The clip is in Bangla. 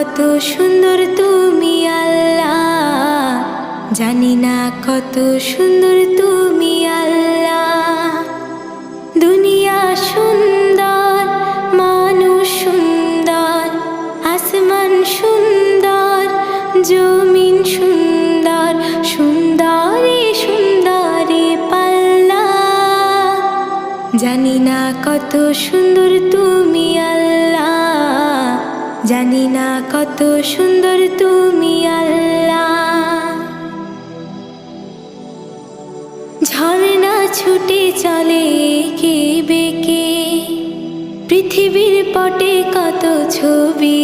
কত সুন্দর তুমি আল্লাহ, জানি না কত সুন্দর তুমি আল্লাহ। দুনিয়া সুন্দর, মানুষ সুন্দর, আসমান সুন্দর, জমিন সুন্দর, সুন্দরী সুন্দরী পাল্লা। জানি না কত সুন্দর তুমি আল্লাহ, জানি না কত সুন্দর তুমি আল্লাহ। ঝর্ণা ছুটে চলে কে বেঁকে, পৃথিবীর পটে কত ছবি